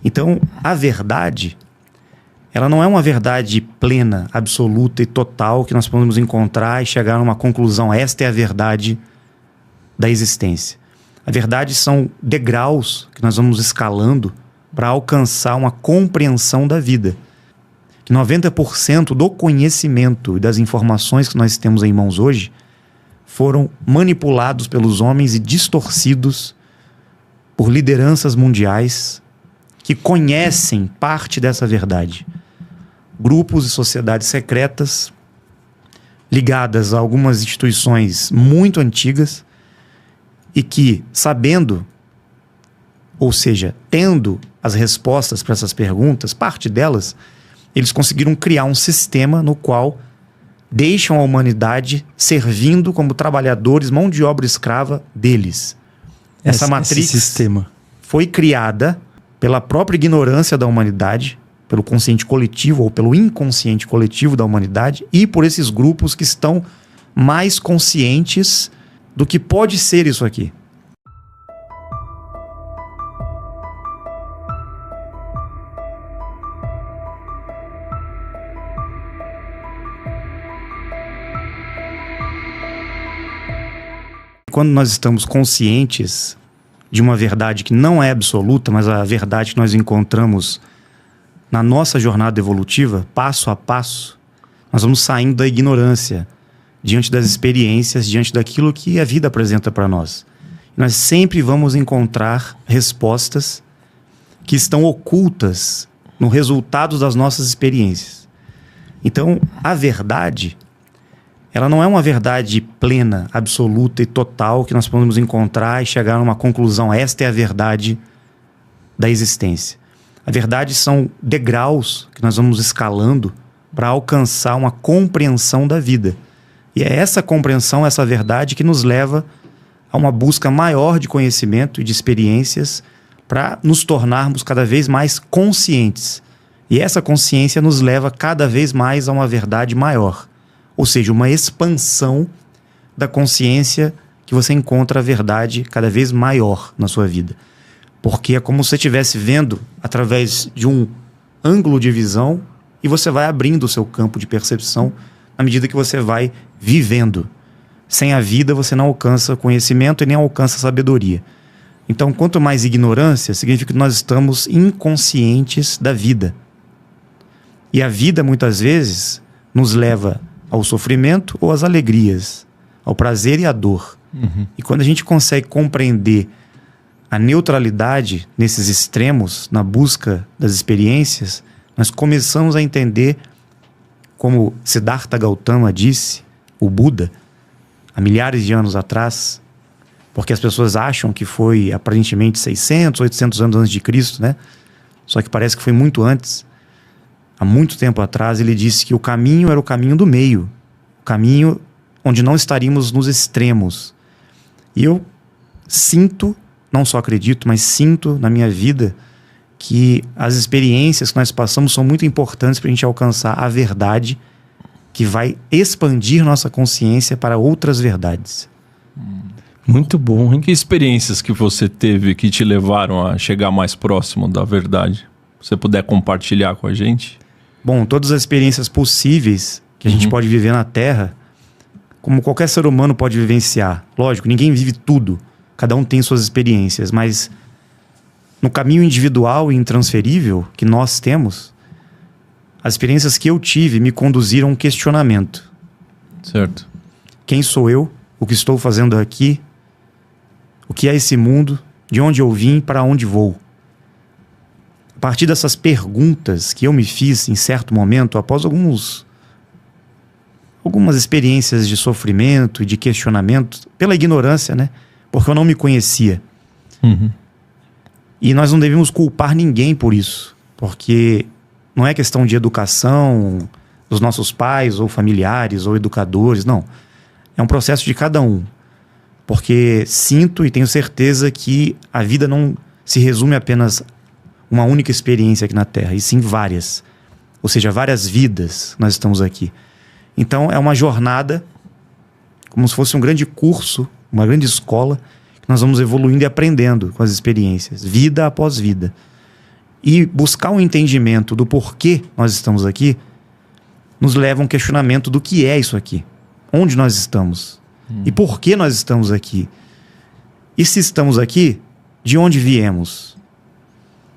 Então, a verdade, ela não é uma verdade plena, absoluta e total que nós podemos encontrar e chegar a uma conclusão. Esta é a verdade da existência. A verdade são degraus que nós vamos escalando para alcançar uma compreensão da vida. Que 90% do conhecimento e das informações que nós temos em mãos hoje foram manipulados pelos homens e distorcidos por lideranças mundiais que conhecem parte dessa verdade. Grupos e sociedades secretas ligadas a algumas instituições muito antigas e que, sabendo, ou seja, tendo as respostas para essas perguntas, parte delas, eles conseguiram criar um sistema no qual deixam a humanidade servindo como trabalhadores, mão de obra escrava deles. Essa matriz sistema foi criada pela própria ignorância da humanidade, pelo consciente coletivo ou pelo inconsciente coletivo da humanidade e por esses grupos que estão mais conscientes do que pode ser isso aqui. Quando nós estamos conscientes de uma verdade que não é absoluta, mas a verdade que nós encontramos na nossa jornada evolutiva, passo a passo, nós vamos saindo da ignorância diante das experiências, diante daquilo que a vida apresenta para nós. Nós sempre vamos encontrar respostas que estão ocultas no resultado das nossas experiências. Então, a verdade, ela não é uma verdade plena, absoluta e total que nós podemos encontrar e chegar a uma conclusão. Esta é a verdade da existência. A verdade são degraus que nós vamos escalando para alcançar uma compreensão da vida. E é essa compreensão, essa verdade que nos leva a uma busca maior de conhecimento e de experiências para nos tornarmos cada vez mais conscientes. E essa consciência nos leva cada vez mais a uma verdade maior. Ou seja, uma expansão da consciência que você encontra a verdade cada vez maior na sua vida. Porque é como se você estivesse vendo através de um ângulo de visão e você vai abrindo o seu campo de percepção à medida que você vai vivendo. Sem a vida você não alcança conhecimento e nem alcança sabedoria. Então, quanto mais ignorância, significa que nós estamos inconscientes da vida. E a vida, muitas vezes, nos leva ao sofrimento ou às alegrias, ao prazer e à dor. E quando a gente consegue compreender a neutralidade nesses extremos, na busca das experiências, nós começamos a entender, como Siddhartha Gautama disse, o Buda, há milhares de anos atrás, porque as pessoas acham que foi aparentemente 600, 800 anos antes de Cristo, né? Só que parece que foi muito antes. Há muito tempo atrás ele disse que o caminho era o caminho do meio, o caminho onde não estaríamos nos extremos. E eu sinto, não só acredito, mas sinto na minha vida que as experiências que nós passamos são muito importantes para a gente alcançar a verdade que vai expandir nossa consciência para outras verdades. Muito bom. Em que experiências que você teve que te levaram a chegar mais próximo da verdade? Se você puder compartilhar com a gente? Bom, todas as experiências possíveis que a gente pode viver na Terra, como qualquer ser humano pode vivenciar. Lógico, ninguém vive tudo. Cada um tem suas experiências, mas no caminho individual e intransferível que nós temos, as experiências que eu tive me conduziram a um questionamento. Certo. Quem sou eu? O que estou fazendo aqui? O que é esse mundo? De onde eu vim? Para onde vou? A partir dessas perguntas que eu me fiz em certo momento, após algumas experiências de sofrimento e de questionamento, pela ignorância, né? Porque eu não me conhecia. E nós não devemos culpar ninguém por isso, porque não é questão de educação dos nossos pais ou familiares ou educadores, não. É um processo de cada um. Porque sinto e tenho certeza que a vida não se resume apenas uma única experiência aqui na Terra, e sim várias. Ou seja, várias vidas nós estamos aqui. Então é uma jornada, como se fosse um grande curso, uma grande escola, que nós vamos evoluindo e aprendendo com as experiências, vida após vida. E buscar um entendimento do porquê nós estamos aqui nos leva a um questionamento do que é isso aqui. Onde nós estamos? E por que nós estamos aqui? E se estamos aqui, de onde viemos?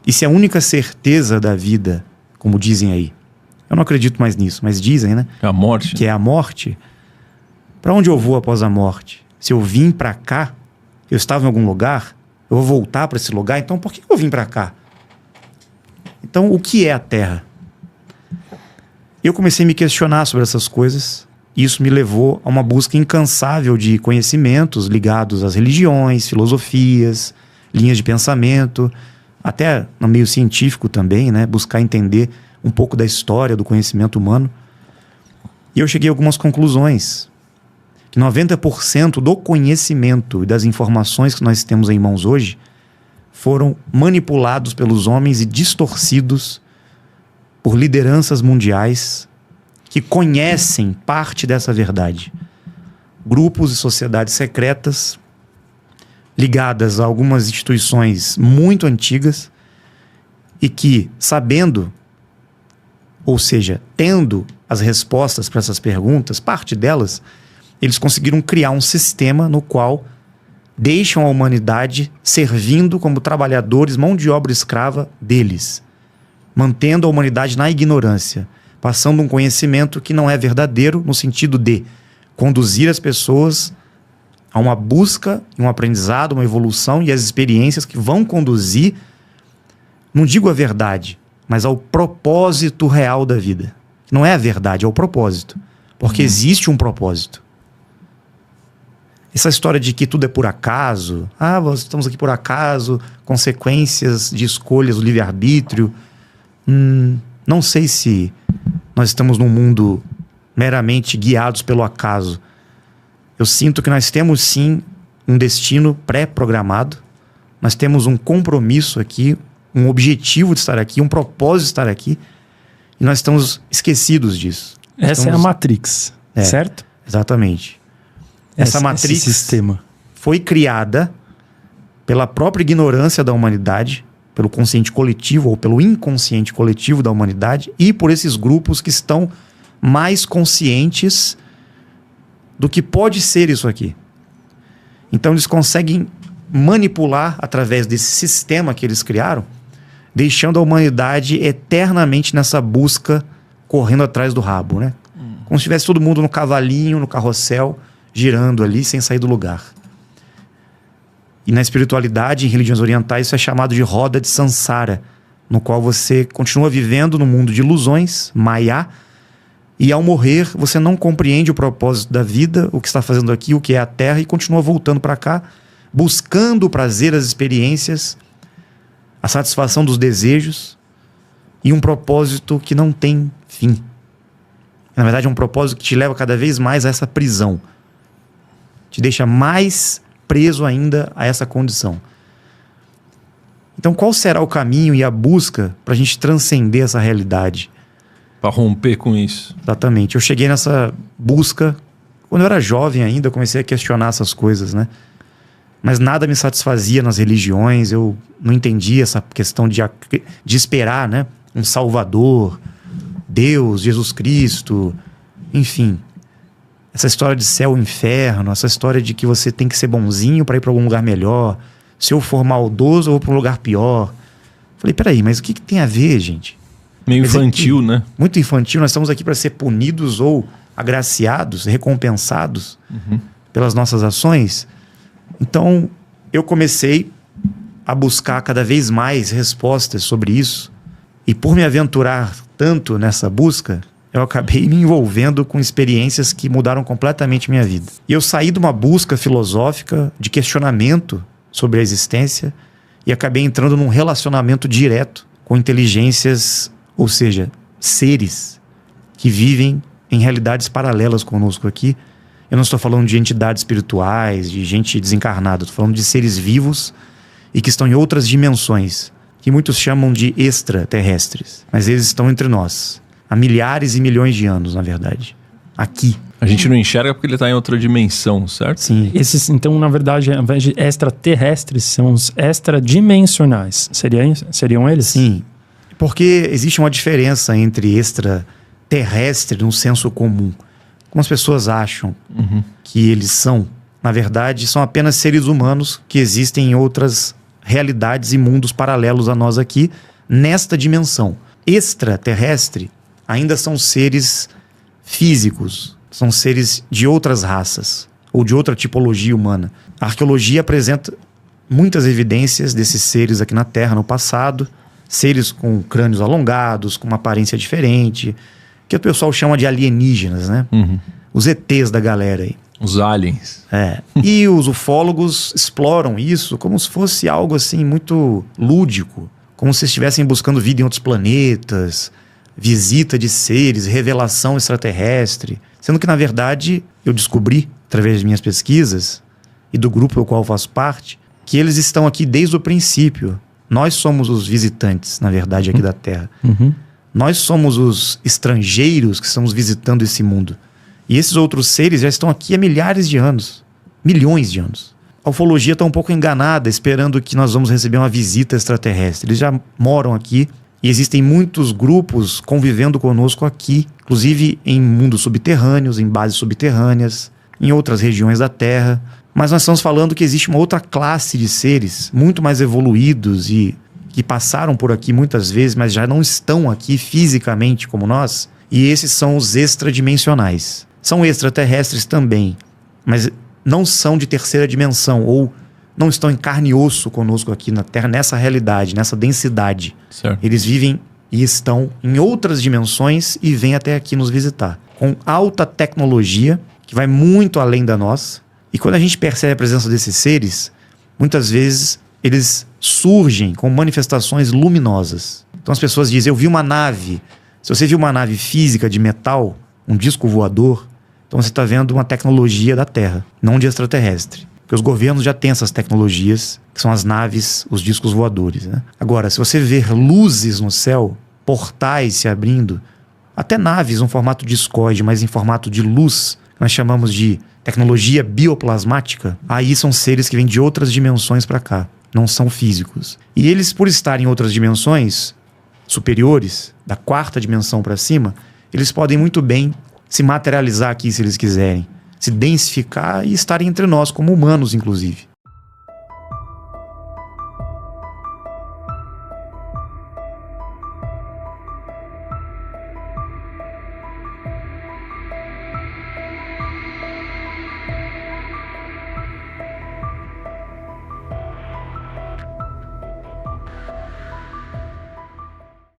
E se a única certeza da vida, como dizem aí, eu não acredito mais nisso, mas dizem, né? A morte. Que é a morte. Para onde eu vou após a morte? Se eu vim para cá, eu estava em algum lugar, eu vou voltar para esse lugar, então por que eu vim para cá? Então, o que é a Terra? Eu comecei a me questionar sobre essas coisas. E isso me levou a uma busca incansável de conhecimentos ligados às religiões, filosofias, linhas de pensamento, até no meio científico também, né? Buscar entender um pouco da história do conhecimento humano. E eu cheguei a algumas conclusões. Que 90% do conhecimento e das informações que nós temos em mãos hoje foram manipulados pelos homens e distorcidos por lideranças mundiais que conhecem parte dessa verdade. Grupos e sociedades secretas ligadas a algumas instituições muito antigas e que, sabendo, ou seja, tendo as respostas para essas perguntas, parte delas, eles conseguiram criar um sistema no qual deixam a humanidade servindo como trabalhadores, mão de obra escrava deles, mantendo a humanidade na ignorância, passando um conhecimento que não é verdadeiro no sentido de conduzir as pessoas a uma busca, um aprendizado, uma evolução e as experiências que vão conduzir, não digo a verdade, mas ao propósito real da vida. Não é a verdade, é o propósito. Porque existe um propósito. Essa história de que tudo é por acaso, estamos aqui por acaso, consequências de escolhas, o livre-arbítrio. Não sei se nós estamos num mundo meramente guiados pelo acaso. Eu sinto que nós temos sim um destino pré-programado, nós temos um compromisso aqui, um objetivo de estar aqui, um propósito de estar aqui, e nós estamos esquecidos disso. Essa é a Matrix, certo? Exatamente. Essa Matrix esse sistema foi criada pela própria ignorância da humanidade, pelo consciente coletivo ou pelo inconsciente coletivo da humanidade e por esses grupos que estão mais conscientes do que pode ser isso aqui. Então eles conseguem manipular através desse sistema que eles criaram, deixando a humanidade eternamente nessa busca, correndo atrás do rabo, né? Como se estivesse todo mundo no cavalinho, no carrossel, girando ali sem sair do lugar. E na espiritualidade, em religiões orientais, isso é chamado de roda de Sansara, no qual você continua vivendo no mundo de ilusões, Maya, e ao morrer você não compreende o propósito da vida, o que está fazendo aqui, o que é a Terra, e continua voltando para cá, buscando o prazer, as experiências, a satisfação dos desejos e um propósito que não tem fim. Na verdade, é um propósito que te leva cada vez mais a essa prisão. Te deixa mais preso ainda a essa condição. Então, qual será o caminho e a busca para a gente transcender essa realidade? Para romper com isso. Exatamente. Eu cheguei nessa busca quando eu era jovem ainda, eu comecei a questionar essas coisas, né? Mas nada me satisfazia nas religiões, eu não entendia essa questão de esperar, né? Um Salvador, Deus, Jesus Cristo, enfim. Essa história de céu e inferno, essa história de que você tem que ser bonzinho para ir para algum lugar melhor. Se eu for maldoso, eu vou para um lugar pior. Falei, peraí, mas o que tem a ver, gente? Meio infantil, né? Muito infantil. Nós estamos aqui para ser punidos ou agraciados, recompensados pelas nossas ações. Então, eu comecei a buscar cada vez mais respostas sobre isso. E por me aventurar tanto nessa busca, eu acabei me envolvendo com experiências que mudaram completamente minha vida. E eu saí de uma busca filosófica, de questionamento sobre a existência, e acabei entrando num relacionamento direto com inteligências, ou seja, seres que vivem em realidades paralelas conosco aqui. Eu não estou falando de entidades espirituais, de gente desencarnada, estou falando de seres vivos e que estão em outras dimensões, que muitos chamam de extraterrestres, mas eles estão entre nós. Há milhares e milhões de anos, na verdade. Aqui. A gente não enxerga porque ele está em outra dimensão, certo? Sim. Esses, então, na verdade, ao invés de extraterrestres, são os extradimensionais. Seriam eles? Sim. Porque existe uma diferença entre extraterrestre no senso comum. Como as pessoas acham que eles são, na verdade, são apenas seres humanos que existem em outras realidades e mundos paralelos a nós aqui, nesta dimensão. Extraterrestre ainda são seres físicos, são seres de outras raças ou de outra tipologia humana. A arqueologia apresenta muitas evidências desses seres aqui na Terra no passado, seres com crânios alongados, com uma aparência diferente, que o pessoal chama de alienígenas, né? Os ETs da galera aí. Os aliens. E os ufólogos exploram isso como se fosse algo assim muito lúdico, como se estivessem buscando vida em outros planetas, visita de seres, revelação extraterrestre. Sendo que, na verdade, eu descobri, através de minhas pesquisas e do grupo ao qual eu faço parte, que eles estão aqui desde o princípio. Nós somos os visitantes, na verdade, aqui da Terra. Nós somos os estrangeiros que estamos visitando esse mundo. E esses outros seres já estão aqui há milhares de anos. Milhões de anos. A ufologia está um pouco enganada, esperando que nós vamos receber uma visita extraterrestre. Eles já moram aqui e existem muitos grupos convivendo conosco aqui, inclusive em mundos subterrâneos, em bases subterrâneas, em outras regiões da Terra. Mas nós estamos falando que existe uma outra classe de seres muito mais evoluídos e que passaram por aqui muitas vezes, mas já não estão aqui fisicamente como nós. E esses são os extradimensionais. São extraterrestres também, mas não são de terceira dimensão ou não estão em carne e osso conosco aqui na Terra, nessa realidade, nessa densidade. Certo. Eles vivem e estão em outras dimensões e vêm até aqui nos visitar. Com alta tecnologia, que vai muito além da nossa. E quando a gente percebe a presença desses seres, muitas vezes eles surgem com manifestações luminosas. Então as pessoas dizem, eu vi uma nave. Se você viu uma nave física de metal, um disco voador, então você está vendo uma tecnologia da Terra, não de extraterrestre. Porque os governos já têm essas tecnologias, que são as naves, os discos voadores, né? Agora, se você ver luzes no céu, portais se abrindo, até naves no formato discoide, mas em formato de luz, que nós chamamos de tecnologia bioplasmática, aí são seres que vêm de outras dimensões para cá, não são físicos. E eles, por estarem em outras dimensões superiores, da quarta dimensão para cima, eles podem muito bem se materializar aqui se eles quiserem, se densificar e estarem entre nós como humanos, inclusive.